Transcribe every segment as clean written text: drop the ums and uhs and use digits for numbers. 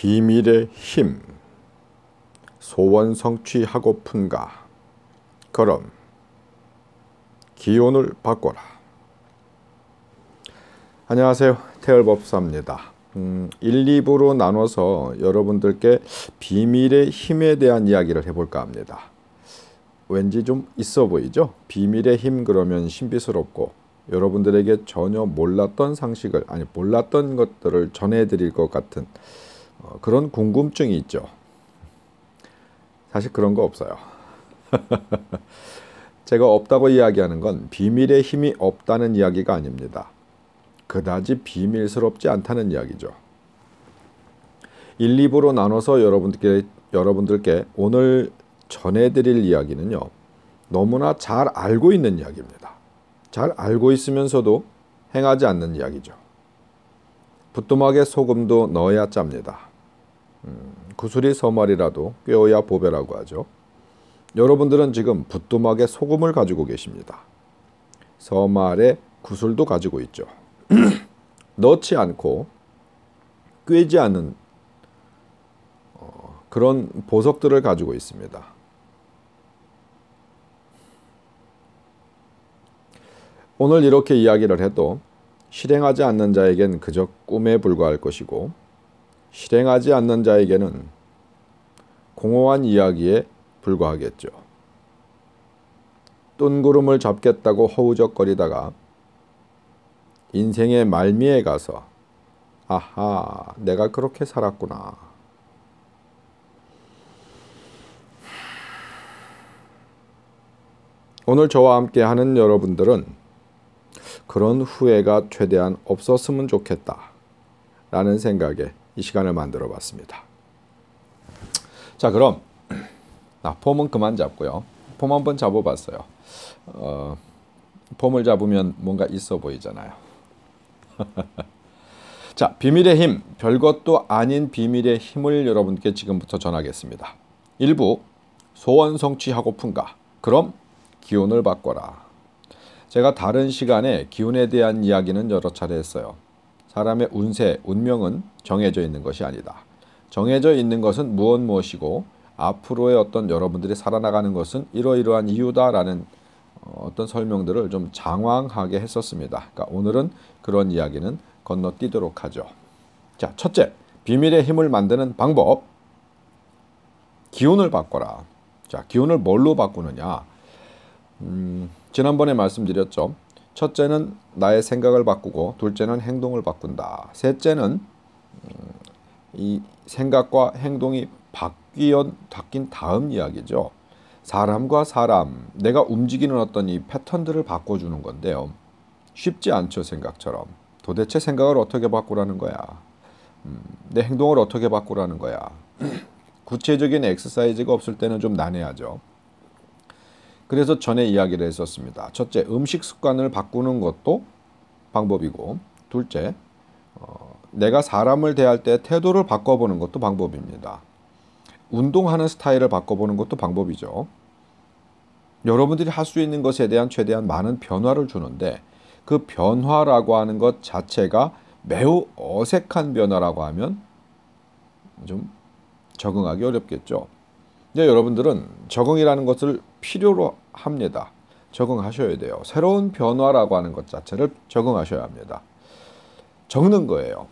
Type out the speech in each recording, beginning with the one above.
비밀의 힘, 소원 성취하고픈가? 그럼 기운을 바꿔라. 안녕하세요, 태열법사입니다. 1, 2부로 나눠서 여러분들께 비밀의 힘에 대한 이야기를 해볼까 합니다. 왠지 좀 있어 보이죠? 비밀의 힘 그러면 신비스럽고 여러분들에게 전혀 몰랐던 상식을, 몰랐던 것들을 전해드릴 것 같은 그런 궁금증이 있죠. 사실 그런 거 없어요. 제가 없다고 이야기하는 건 비밀의 힘이 없다는 이야기가 아닙니다. 그다지 비밀스럽지 않다는 이야기죠. 1, 2부로 나눠서 여러분들께 오늘 전해드릴 이야기는요, 너무나 잘 알고 있는 이야기입니다. 잘 알고 있으면서도 행하지 않는 이야기죠. 부뚜막에 소금도 넣어야 짭니다. 구슬이 서말이라도 꿰어야 보배라고 하죠. 여러분들은 지금 부뚜막에 소금을 가지고 계십니다. 서말에 구슬도 가지고 있죠. 넣지 않고 꿰지 않은 그런 보석들을 가지고 있습니다. 오늘 이렇게 이야기를 해도 실행하지 않는 자에겐 그저 꿈에 불과할 것이고, 실행하지 않는 자에게는 공허한 이야기에 불과하겠죠. 뜬구름을 잡겠다고 허우적거리다가 인생의 말미에 가서 아하, 내가 그렇게 살았구나. 오늘 저와 함께 하는 여러분들은 그런 후회가 최대한 없었으면 좋겠다 라는 생각에 이 시간을 만들어 봤습니다. 자, 그럼 폼은 그만 잡고요. 폼 한번 잡아봤어요. 폼을 잡으면 뭔가 있어 보이잖아요. 자, 비밀의 힘, 별것도 아닌 비밀의 힘을 여러분께 지금부터 전하겠습니다. 1부, 소원 성취하고픈가? 그럼 기운을 바꿔라. 제가 다른 시간에 기운에 대한 이야기는 여러 차례 했어요. 사람의 운세, 운명은 정해져 있는 것이 아니다. 정해져 있는 것은 무엇이고 앞으로의 어떤 여러분들이 살아나가는 것은 이러이러한 이유다라는 어떤 설명들을 좀 장황하게 했었습니다. 그러니까 오늘은 그런 이야기는 건너뛰도록 하죠. 자, 첫째, 비밀의 힘을 만드는 방법. 기운을 바꿔라. 자, 기운을 뭘로 바꾸느냐? 지난번에 말씀드렸죠. 첫째는 나의 생각을 바꾸고, 둘째는 행동을 바꾼다. 셋째는 이 생각과 행동이 바뀐 다음 이야기죠. 사람과 사람, 내가 움직이는 어떤 이 패턴들을 바꿔주는 건데요. 쉽지 않죠, 생각처럼. 도대체 생각을 어떻게 바꾸라는 거야? 내 행동을 어떻게 바꾸라는 거야? 구체적인 엑서사이즈가 없을 때는 좀 난해하죠. 그래서 전에 이야기를 했었습니다. 첫째, 음식 습관을 바꾸는 것도 방법이고, 둘째, 내가 사람을 대할 때 태도를 바꿔보는 것도 방법입니다. 운동하는 스타일을 바꿔보는 것도 방법이죠. 여러분들이 할 수 있는 것에 대한 최대한 많은 변화를 주는데, 그 변화라고 하는 것 자체가 매우 어색한 변화라고 하면 좀 적응하기 어렵겠죠. 근데 여러분들은 적응이라는 것을 필요로 합니다. 적응하셔야 돼요. 새로운 변화라고 하는 것 자체를 적응하셔야 합니다. 적는 거예요.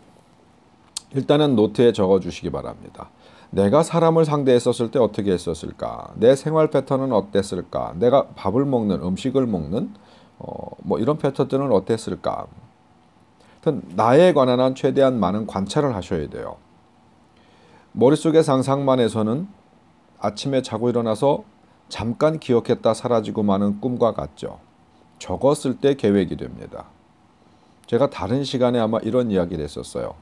일단은 노트에 적어주시기 바랍니다. 내가 사람을 상대했었을 때 어떻게 했었을까? 내 생활 패턴은 어땠을까? 내가 밥을 먹는, 음식을 먹는 이런 패턴들은 어땠을까? 나에 관한 한 최대한 많은 관찰을 하셔야 돼요. 머릿속의 상상만 해서는 아침에 자고 일어나서 잠깐 기억했다 사라지고 마는 꿈과 같죠. 적었을 때 계획이 됩니다. 제가 다른 시간에 아마 이런 이야기를 했었어요.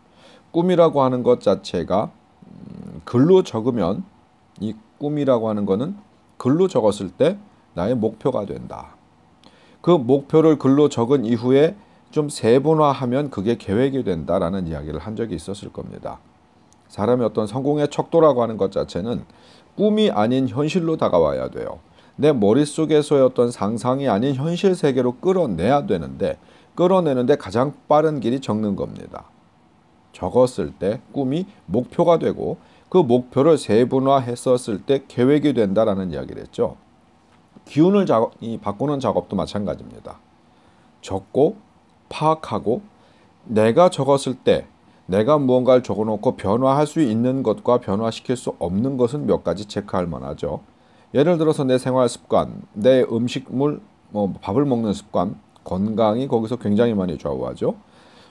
꿈이라고 하는 것 자체가 글로 적으면, 이 꿈이라고 하는 거는 글로 적었을 때 나의 목표가 된다. 그 목표를 글로 적은 이후에 좀 세분화하면 그게 계획이 된다라는 이야기를 한 적이 있었을 겁니다. 사람의 어떤 성공의 척도라고 하는 것 자체는 꿈이 아닌 현실로 다가와야 돼요. 내 머릿속에서의 어떤 상상이 아닌 현실 세계로 끌어내야 되는데, 끌어내는데 가장 빠른 길이 적는 겁니다. 적었을 때 꿈이 목표가 되고 그 목표를 세분화했었을 때 계획이 된다라는 이야기를 했죠. 기운을 바꾸는 작업도 마찬가지입니다. 적고 파악하고 내가 적었을 때 내가 무언가를 적어놓고 변화할 수 있는 것과 변화시킬 수 없는 것은 몇 가지 체크할 만하죠. 예를 들어서 내 생활 습관, 내 음식물, 밥을 먹는 습관, 건강이 거기서 굉장히 많이 좌우하죠.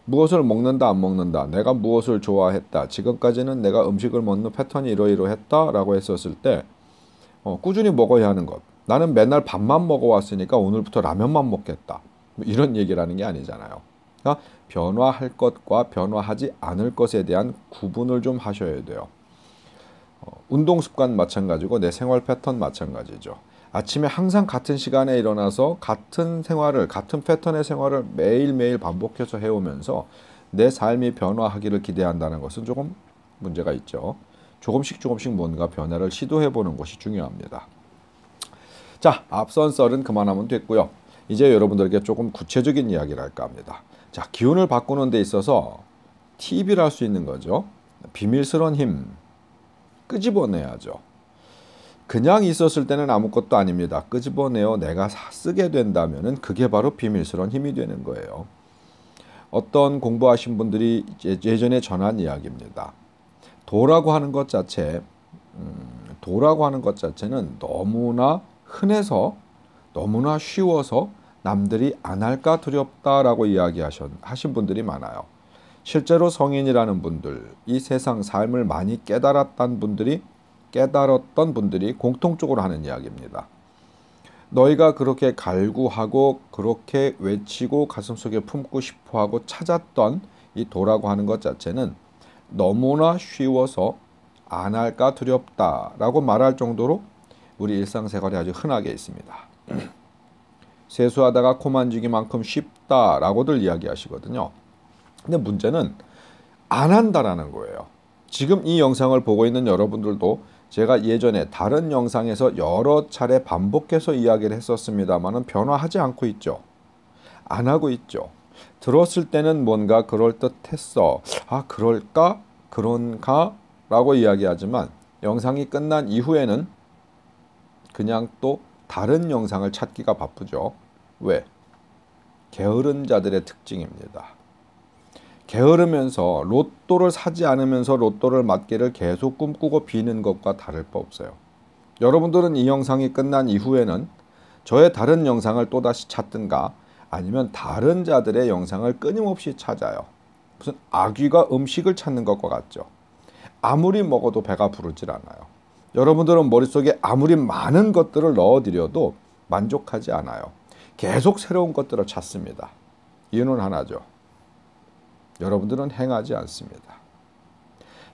무엇을 먹는다 안 먹는다, 내가 무엇을 좋아했다, 지금까지는 내가 음식을 먹는 패턴이 이러이러했다라고 했었을 때 꾸준히 먹어야 하는 것. 나는 맨날 밥만 먹어왔으니까 오늘부터 라면만 먹겠다. 이런 얘기라는 게 아니잖아요. 그러니까 변화할 것과 변화하지 않을 것에 대한 구분을 좀 하셔야 돼요. 운동 습관 마찬가지고 내 생활 패턴 마찬가지죠. 아침에 항상 같은 시간에 일어나서 같은 생활을, 같은 패턴의 생활을 매일매일 반복해서 해오면서 내 삶이 변화하기를 기대한다는 것은 조금 문제가 있죠. 조금씩 뭔가 변화를 시도해보는 것이 중요합니다. 자, 앞선 썰은 그만하면 됐고요. 이제 여러분들에게 조금 구체적인 이야기를 할까 합니다. 자, 기운을 바꾸는 데 있어서 팁이라 할 수 있는 거죠. 비밀스러운 힘, 끄집어내야죠. 그냥 있었을 때는 아무것도 아닙니다. 끄집어내어 내가 쓰게 된다면 그게 바로 비밀스러운 힘이 되는 거예요. 어떤 공부하신 분들이 예전에 전한 이야기입니다. 도라고 하는 것 자체는 너무나 흔해서 너무나 쉬워서 남들이 안 할까 두렵다라고 이야기하신 분들이 많아요. 실제로 성인이라는 분들, 이 세상 삶을 많이 깨달았던 분들이 공통적으로 하는 이야기입니다. 너희가 그렇게 갈구하고 그렇게 외치고 가슴속에 품고 싶어하고 찾았던 이 도라고 하는 것 자체는 너무나 쉬워서 안 할까 두렵다라고 말할 정도로 우리 일상생활에 아주 흔하게 있습니다. 세수하다가 코 만지기만큼 쉽다라고들 이야기하시거든요. 근데 문제는 안 한다라는 거예요. 지금 이 영상을 보고 있는 여러분들도 제가 예전에 다른 영상에서 여러 차례 반복해서 이야기를 했었습니다만은 변화하지 않고 있죠. 안 하고 있죠. 들었을 때는 뭔가 그럴듯했어. 아, 그럴까? 그런가? 라고 이야기하지만 영상이 끝난 이후에는 그냥 또 다른 영상을 찾기가 바쁘죠. 왜? 게으른 자들의 특징입니다. 게으르면서 로또를 사지 않으면서 로또를 맞기를 계속 꿈꾸고 비는 것과 다를 바 없어요. 여러분들은 이 영상이 끝난 이후에는 저의 다른 영상을 또다시 찾든가 아니면 다른 자들의 영상을 끊임없이 찾아요. 무슨 아귀가 음식을 찾는 것과 같죠. 아무리 먹어도 배가 부르질 않아요. 여러분들은 머릿속에 아무리 많은 것들을 넣어드려도 만족하지 않아요. 계속 새로운 것들을 찾습니다. 이유는 하나죠. 여러분들은 행하지 않습니다.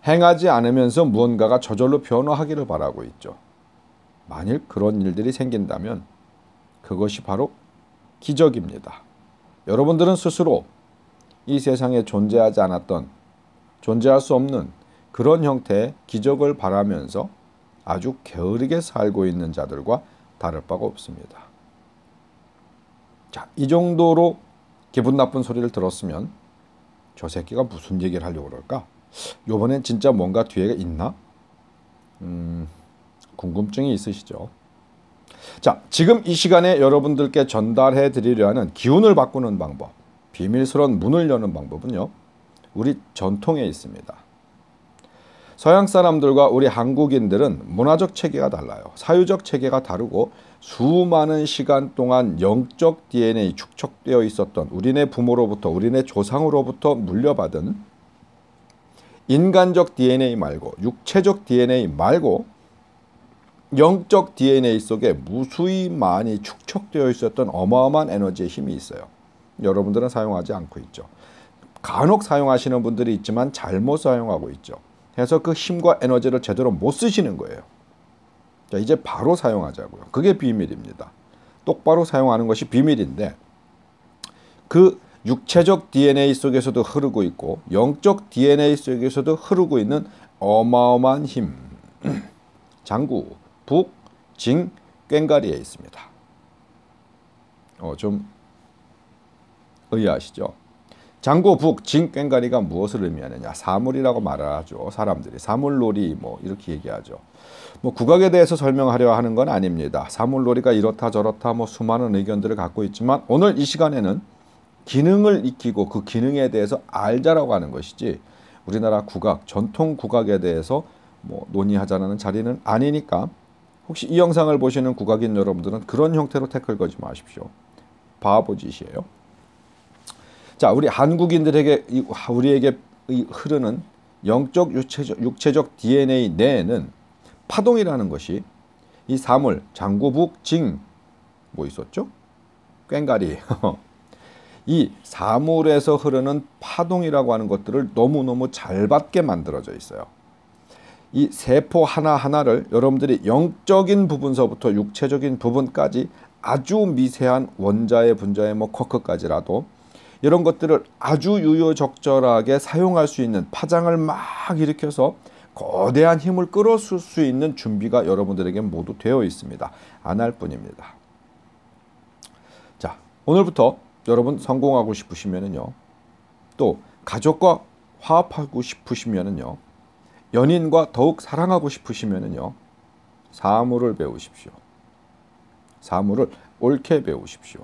행하지 않으면서 무언가가 저절로 변화하기를 바라고 있죠. 만일 그런 일들이 생긴다면 그것이 바로 기적입니다. 여러분들은 스스로 이 세상에 존재하지 않았던, 존재할 수 없는 그런 형태의 기적을 바라면서 아주 게으르게 살고 있는 자들과 다를 바가 없습니다. 자, 이 정도로 기분 나쁜 소리를 들었으면 저 새끼가 무슨 얘기를 하려고 그럴까? 요번엔 진짜 뭔가 뒤에 있나? 궁금증이 있으시죠? 자, 지금 이 시간에 여러분들께 전달해 드리려 하는 기운을 바꾸는 방법, 비밀스러운 문을 여는 방법은요, 우리 전통에 있습니다. 서양 사람들과 우리 한국인들은 문화적 체계가 달라요. 사유적 체계가 다르고 수많은 시간 동안 영적 DNA 축적되어 있었던 우리네 부모로부터, 우리네 조상으로부터 물려받은 인간적 DNA 말고, 육체적 DNA 말고 영적 DNA 속에 무수히 많이 축적되어 있었던 어마어마한 에너지의 힘이 있어요. 여러분들은 사용하지 않고 있죠. 간혹 사용하시는 분들이 있지만 잘못 사용하고 있죠. 그래서 그 힘과 에너지를 제대로 못 쓰시는 거예요. 자, 이제 바로 사용하자고요. 그게 비밀입니다. 똑바로 사용하는 것이 비밀인데, 그 육체적 DNA 속에서도 흐르고 있고 영적 DNA 속에서도 흐르고 있는 어마어마한 힘, 장구, 북, 징, 꽹과리에 있습니다. 좀 의아하시죠? 장고, 북, 징, 꽹가리가 무엇을 의미하느냐? 사물이라고 말을 하죠. 사람들이 사물놀이 뭐 이렇게 얘기하죠. 뭐 국악에 대해서 설명하려 하는 건 아닙니다. 사물놀이가 이렇다 저렇다 뭐 수많은 의견들을 갖고 있지만 오늘 이 시간에는 기능을 익히고 그 기능에 대해서 알자라고 하는 것이지 우리나라 국악, 전통 국악에 대해서 뭐 논의하자는 자리는 아니니까 혹시 이 영상을 보시는 국악인 여러분들은 그런 형태로 태클 걸지 마십시오. 바보짓이에요. 자, 우리 한국인들에게 우리에게 흐르는 영적 육체적 DNA 내에는 파동이라는 것이 이 사물, 장구, 북, 징 뭐 있었죠? 꽹가리 이 사물에서 흐르는 파동이라고 하는 것들을 너무너무 잘 받게 만들어져 있어요. 이 세포 하나하나를 여러분들이 영적인 부분서부터 육체적인 부분까지 아주 미세한 원자의 분자의 뭐 쿼크까지라도 이런 것들을 아주 유효적절하게 사용할 수 있는 파장을 막 일으켜서 거대한 힘을 끌어쓸 수 있는 준비가 여러분들에게 모두 되어 있습니다. 안 할 뿐입니다. 자, 오늘부터 여러분 성공하고 싶으시면은요, 또 가족과 화합하고 싶으시면은요, 연인과 더욱 사랑하고 싶으시면은요, 사물을 배우십시오. 사물을 옳게 배우십시오.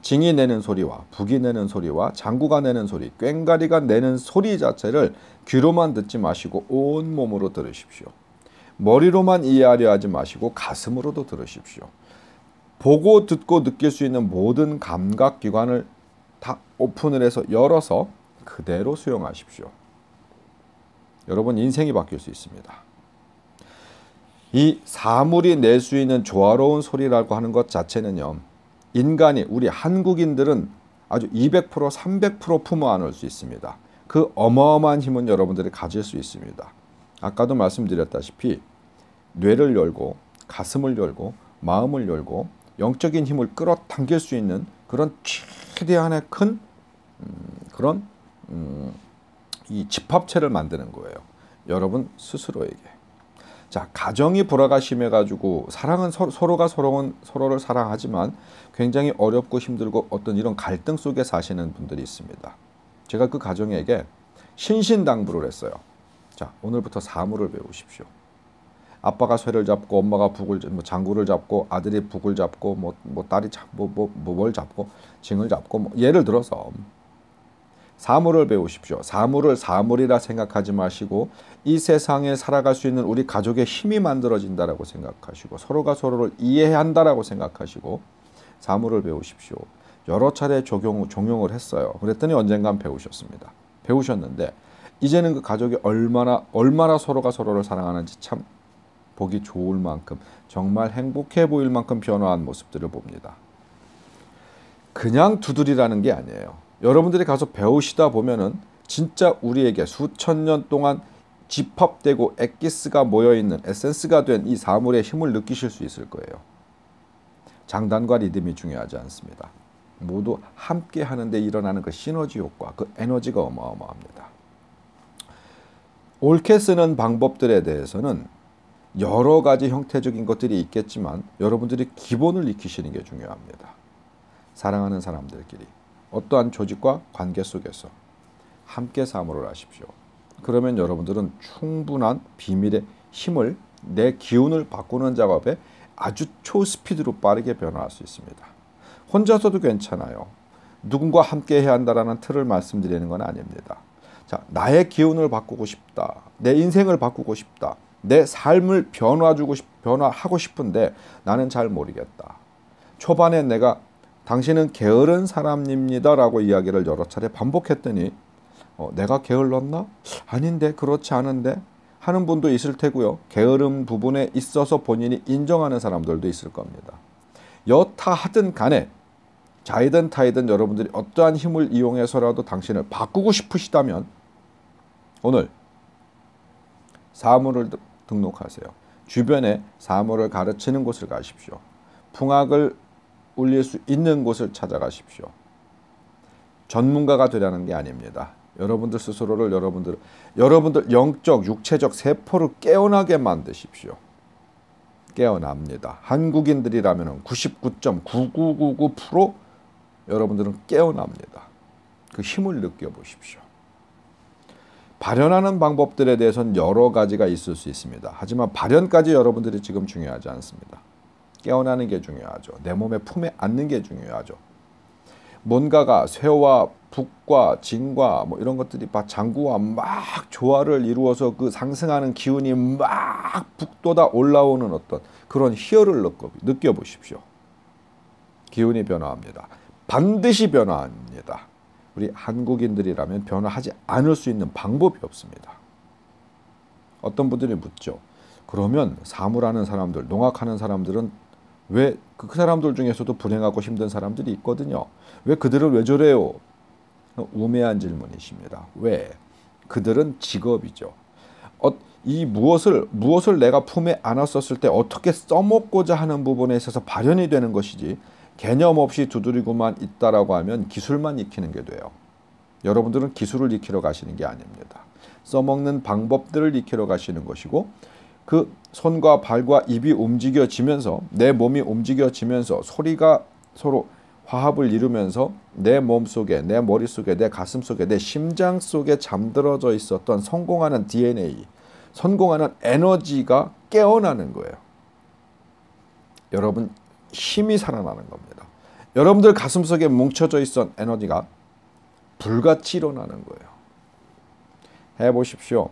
징이 내는 소리와 북이 내는 소리와 장구가 내는 소리, 꽹가리가 내는 소리 자체를 귀로만 듣지 마시고 온몸으로 들으십시오. 머리로만 이해하려 하지 마시고 가슴으로도 들으십시오. 보고 듣고 느낄 수 있는 모든 감각기관을 다 오픈을 해서 열어서 그대로 수용하십시오. 여러분 인생이 바뀔 수 있습니다. 이 사물이 낼 수 있는 조화로운 소리라고 하는 것 자체는요, 인간이 우리 한국인들은 아주 200% 300% 품어 안을 수 있습니다. 그 어마어마한 힘은 여러분들이 가질 수 있습니다. 아까도 말씀드렸다시피 뇌를 열고 가슴을 열고 마음을 열고 영적인 힘을 끌어당길 수 있는 그런 최대한의 큰 그런 이 집합체를 만드는 거예요. 여러분 스스로에게. 자, 가정이 불화가 심해가지고 사랑은 서로가 서로를 사랑하지만 굉장히 어렵고 힘들고 어떤 이런 갈등 속에 사시는 분들이 있습니다. 제가 그 가정에게 신신당부를 했어요. 자, 오늘부터 사물을 배우십시오. 아빠가 쇠를 잡고 엄마가 북을 장구를 잡고 아들이 북을 잡고 뭐 딸이 뭘 잡고 징을 잡고 뭐 예를 들어서 사물을 배우십시오. 사물을 사물이라 생각하지 마시고 이 세상에 살아갈 수 있는 우리 가족의 힘이 만들어진다라고 생각하시고 서로가 서로를 이해한다라고 생각하시고 사물을 배우십시오. 여러 차례 종용을 했어요. 그랬더니 언젠간 배우셨습니다. 배우셨는데 이제는 그 가족이 얼마나 서로가 서로를 사랑하는지 참 보기 좋을 만큼 정말 행복해 보일 만큼 변화한 모습들을 봅니다. 그냥 두드리라는 게 아니에요. 여러분들이 가서 배우시다 보면은 진짜 우리에게 수천 년 동안 집합되고 엑기스가 모여있는 에센스가 된 이 사물의 힘을 느끼실 수 있을 거예요. 장단과 리듬이 중요하지 않습니다. 모두 함께 하는데 일어나는 그 시너지 효과, 그 에너지가 어마어마합니다. 옳게 쓰는 방법들에 대해서는 여러 가지 형태적인 것들이 있겠지만 여러분들이 기본을 익히시는 게 중요합니다. 사랑하는 사람들끼리 어떠한 조직과 관계 속에서 함께 사물을 하십시오. 그러면 여러분들은 충분한 비밀의 힘을 내 기운을 바꾸는 작업에 아주 초스피드로 빠르게 변화할 수 있습니다. 혼자서도 괜찮아요. 누군가 함께 해야 한다는 틀을 말씀드리는 건 아닙니다. 자, 나의 기운을 바꾸고 싶다. 내 인생을 바꾸고 싶다. 내 삶을 변화하고 싶은데 나는 잘 모르겠다. 초반에 내가 당신은 게으른 사람입니다 라고 이야기를 여러 차례 반복했더니 내가 게을렀나? 아닌데, 그렇지 않은데 하는 분도 있을 테고요. 게으른 부분에 있어서 본인이 인정하는 사람들도 있을 겁니다. 여타하든 간에 자이든 타이든 여러분들이 어떠한 힘을 이용해서라도 당신을 바꾸고 싶으시다면 오늘 사물을 등록하세요. 주변에 사물을 가르치는 곳을 가십시오. 풍악을 울릴 수 있는 곳을 찾아가십시오. 전문가가 되라는 게 아닙니다. 여러분들 스스로를 여러분들 영적, 육체적 세포를 깨어나게 만드십시오. 깨어납니다. 한국인들이라면 99.9999% 여러분들은 깨어납니다. 그 힘을 느껴보십시오. 발현하는 방법들에 대해서는 여러 가지가 있을 수 있습니다. 하지만 발현까지 여러분들이 지금 중요하지 않습니다. 깨어나는 게 중요하죠. 내 몸에 품에 안는 게 중요하죠. 뭔가가 쇠와 북과 진과 뭐 이런 것들이 막 장구와 막 조화를 이루어서 그 상승하는 기운이 막 북돋아 올라오는 어떤 그런 희열을 느껴보십시오. 기운이 변화합니다. 반드시 변화합니다. 우리 한국인들이라면 변화하지 않을 수 있는 방법이 없습니다. 어떤 분들이 묻죠. 그러면 사물하는 사람들, 농악하는 사람들은 왜 그 사람들 중에서도 불행하고 힘든 사람들이 있거든요. 왜 그들은 왜 저래요? 우매한 질문이십니다. 왜? 그들은 직업이죠. 이 무엇을 내가 품에 안았었을 때 어떻게 써먹고자 하는 부분에 있어서 발현이 되는 것이지 개념 없이 두드리고만 있다라고 하면 기술만 익히는 게 돼요. 여러분들은 기술을 익히러 가시는 게 아닙니다. 써먹는 방법들을 익히러 가시는 것이고 그 손과 발과 입이 움직여지면서 내 몸이 움직여지면서 소리가 서로 화합을 이루면서 내 몸속에, 내 머릿속에, 내 가슴속에, 내 심장 속에 잠들어져 있었던 성공하는 DNA, 성공하는 에너지가 깨어나는 거예요. 여러분 힘이 살아나는 겁니다. 여러분들 가슴속에 뭉쳐져 있었던 에너지가 불같이 일어나는 거예요. 해보십시오.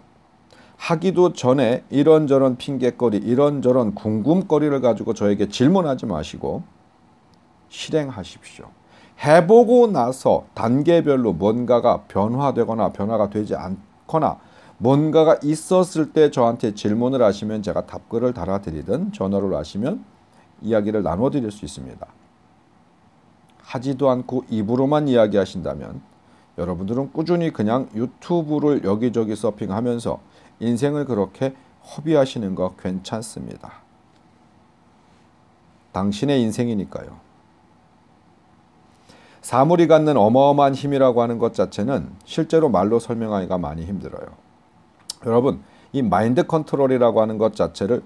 하기도 전에 이런저런 핑계거리, 이런저런 궁금거리를 가지고 저에게 질문하지 마시고 실행하십시오. 해보고 나서 단계별로 뭔가가 변화되거나 변화가 되지 않거나 뭔가가 있었을 때 저한테 질문을 하시면 제가 답글을 달아드리든 전화를 하시면 이야기를 나눠드릴 수 있습니다. 하지도 않고 입으로만 이야기하신다면 여러분들은 꾸준히 그냥 유튜브를 여기저기 서핑하면서 인생을 그렇게 허비하시는 거 괜찮습니다. 당신의 인생이니까요. 사물이 갖는 어마어마한 힘이라고 하는 것 자체는 실제로 말로 설명하기가 많이 힘들어요. 여러분, 이 마인드 컨트롤이라고 하는 것 자체를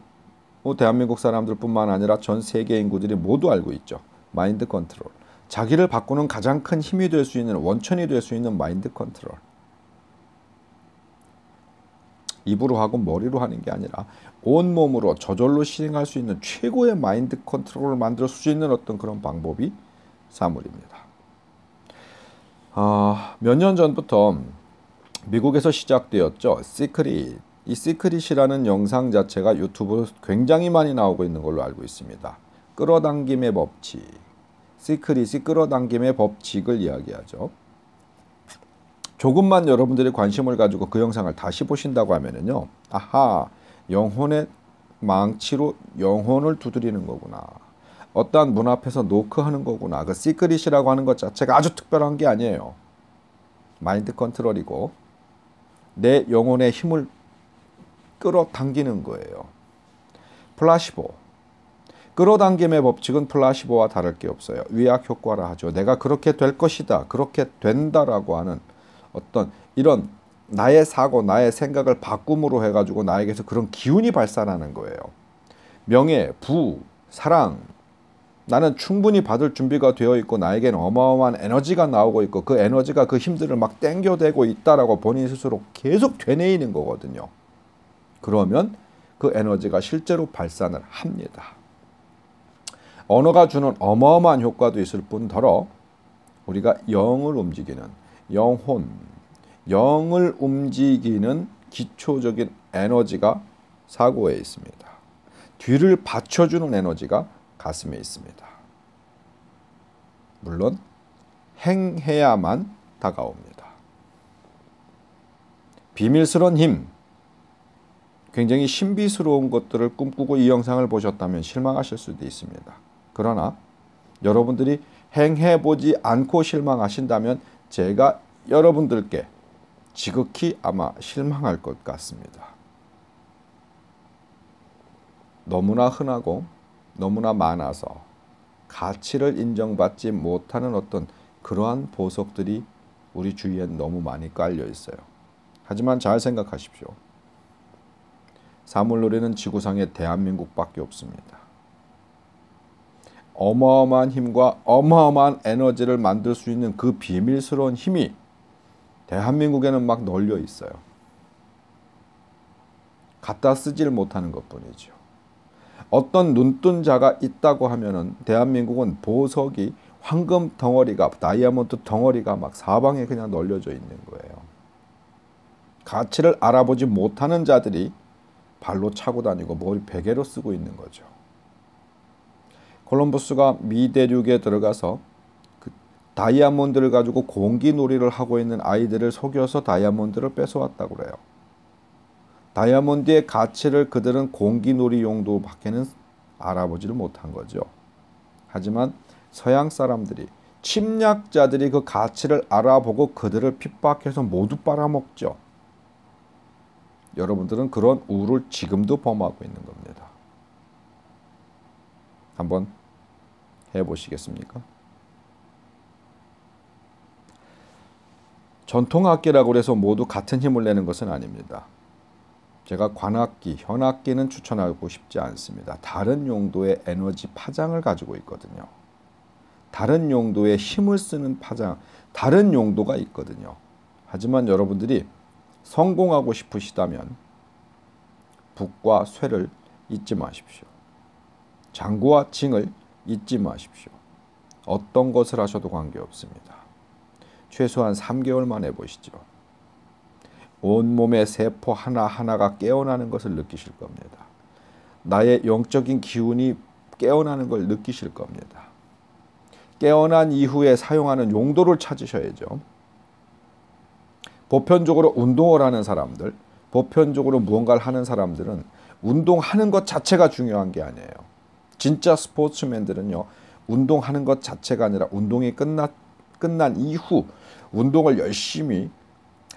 대한민국 사람들뿐만 아니라 전 세계 인구들이 모두 알고 있죠. 마인드 컨트롤. 자기를 바꾸는 가장 큰 힘이 될 수 있는, 원천이 될 수 있는 마인드 컨트롤. 입으로 하고 머리로 하는 게 아니라 온몸으로 저절로 실행할 수 있는 최고의 마인드 컨트롤을 만들 수 있는 어떤 그런 방법이 사물입니다. 몇 년 전부터 미국에서 시작되었죠. 시크릿. 이 시크릿이라는 영상 자체가 유튜브로 굉장히 많이 나오고 있는 걸로 알고 있습니다. 끌어당김의 법칙. 시크릿이 끌어당김의 법칙을 이야기하죠. 조금만 여러분들이 관심을 가지고 그 영상을 다시 보신다고 하면은요. 아하, 영혼의 망치로 영혼을 두드리는 거구나. 어떠한 문 앞에서 노크하는 거구나. 그 시크릿이라고 하는 것 자체가 아주 특별한 게 아니에요. 마인드 컨트롤이고 내 영혼의 힘을 끌어당기는 거예요. 플라시보. 끌어당김의 법칙은 플라시보와 다를 게 없어요. 위약 효과라 하죠. 내가 그렇게 될 것이다. 그렇게 된다라고 하는 어떤 이런 나의 사고, 나의 생각을 바꿈으로 해가지고 나에게서 그런 기운이 발산하는 거예요. 명예, 부, 사랑, 나는 충분히 받을 준비가 되어 있고 나에게는 어마어마한 에너지가 나오고 있고 그 에너지가 그 힘들을 막 땡겨대고 있다라고 본인 스스로 계속 되뇌이는 거거든요. 그러면 그 에너지가 실제로 발산을 합니다. 언어가 주는 어마어마한 효과도 있을 뿐더러 우리가 영을 움직이는 영혼, 영을 움직이는 기초적인 에너지가 사고에 있습니다. 뒤를 받쳐주는 에너지가 가슴에 있습니다. 물론 행해야만 다가옵니다. 비밀스러운 힘, 굉장히 신비스러운 것들을 꿈꾸고 이 영상을 보셨다면 실망하실 수도 있습니다. 그러나 여러분들이 행해보지 않고 실망하신다면 제가 여러분들께 지극히 아마 실망할 것 같습니다. 너무나 흔하고 너무나 많아서 가치를 인정받지 못하는 어떤 그러한 보석들이 우리 주위엔 너무 많이 깔려 있어요. 하지만 잘 생각하십시오. 사물놀이는 지구상에 대한민국밖에 없습니다. 어마어마한 힘과 어마어마한 에너지를 만들 수 있는 그 비밀스러운 힘이 대한민국에는 막 널려 있어요. 갖다 쓰질 못하는 것뿐이죠. 어떤 눈뜬 자가 있다고 하면은 대한민국은 보석이 황금 덩어리가, 다이아몬드 덩어리가 막 사방에 그냥 널려져 있는 거예요. 가치를 알아보지 못하는 자들이 발로 차고 다니고 머리 베개로 쓰고 있는 거죠. 콜럼버스가 미 대륙에 들어가서 그 다이아몬드를 가지고 공기놀이를 하고 있는 아이들을 속여서 다이아몬드를 뺏어왔다고 그래요. 다이아몬드의 가치를 그들은 공기놀이 용도밖에는 알아보지를 못한 거죠. 하지만 서양 사람들이, 침략자들이 그 가치를 알아보고 그들을 핍박해서 모두 빨아먹죠. 여러분들은 그런 우를 지금도 범하고 있는 겁니다. 한번 해보시겠습니까? 전통악기라고 해서 모두 같은 힘을 내는 것은 아닙니다. 제가 관악기, 현악기는 추천하고 싶지 않습니다. 다른 용도의 에너지 파장을 가지고 있거든요. 다른 용도의 힘을 쓰는 파장, 다른 용도가 있거든요. 하지만 여러분들이 성공하고 싶으시다면 북과 쇠를 잊지 마십시오. 장구와 징을 잊지 마십시오. 어떤 것을 하셔도 관계없습니다. 최소한 3개월만 해보시죠. 온몸의 세포 하나하나가 깨어나는 것을 느끼실 겁니다. 나의 영적인 기운이 깨어나는 걸 느끼실 겁니다. 깨어난 이후에 사용하는 용도를 찾으셔야죠. 보편적으로 운동을 하는 사람들, 보편적으로 무언가를 하는 사람들은 운동하는 것 자체가 중요한 게 아니에요. 진짜 스포츠맨들은요, 운동하는 것 자체가 아니라 운동이 끝난 이후 운동을 열심히,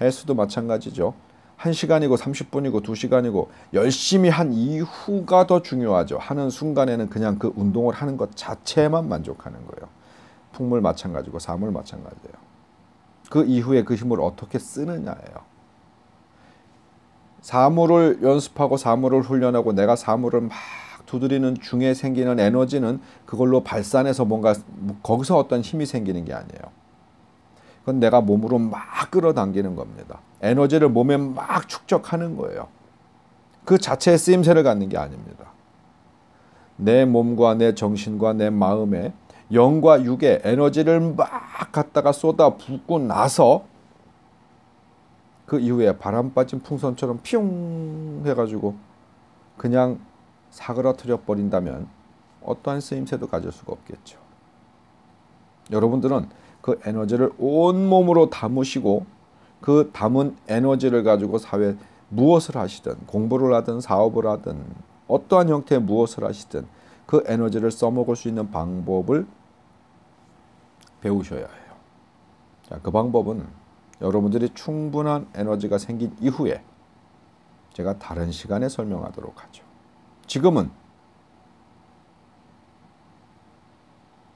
헬스도 마찬가지죠. 1시간이고 30분이고 2시간이고 열심히 한 이후가 더 중요하죠. 하는 순간에는 그냥 그 운동을 하는 것 자체만 만족하는 거예요. 풍물 마찬가지고 사물 마찬가지예요. 그 이후에 그 힘을 어떻게 쓰느냐예요. 사물을 연습하고 사물을 훈련하고 내가 사물을 막 두드리는 중에 생기는 에너지는 그걸로 발산해서 뭔가 거기서 어떤 힘이 생기는 게 아니에요. 그건 내가 몸으로 막 끌어당기는 겁니다. 에너지를 몸에 막 축적하는 거예요. 그 자체에 쓰임새를 갖는 게 아닙니다. 내 몸과 내 정신과 내 마음에 영과 육에 에너지를 막 갖다가 쏟아 붓고 나서 그 이후에 바람 빠진 풍선처럼 피웅 해가지고 그냥 사그라뜨려 버린다면 어떠한 쓰임새도 가질 수가 없겠죠. 여러분들은 그 에너지를 온몸으로 담으시고 그 담은 에너지를 가지고 사회에 무엇을 하시든 공부를 하든 사업을 하든 어떠한 형태의 무엇을 하시든 그 에너지를 써먹을 수 있는 방법을 배우셔야 해요. 자, 그 방법은 여러분들이 충분한 에너지가 생긴 이후에 제가 다른 시간에 설명하도록 하죠. 지금은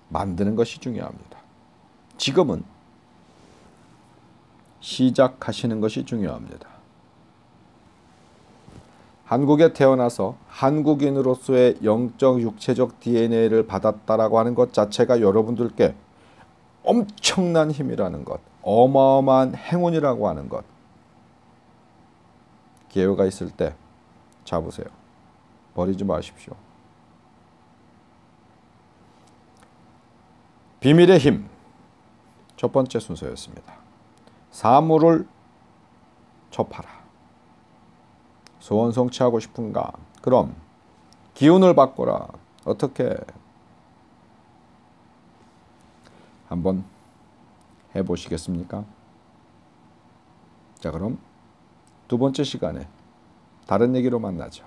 만드는 것이 중요합니다. 지금은 시작하시는 것이 중요합니다. 한국에 태어나서 한국인으로서의 영적 육체적 DNA를 받았다라고 하는 것 자체가 여러분들께 엄청난 힘이라는 것, 어마어마한 행운이라고 하는 것, 기회가 있을 때 잡으세요. 버리지 마십시오. 비밀의 힘, 첫 번째 순서였습니다. 사물을 접하라. 소원 성취하고 싶은가? 그럼 기운을 바꿔라. 어떻게? 한번 해보시겠습니까? 자, 그럼 두 번째 시간에 다른 얘기로 만나죠.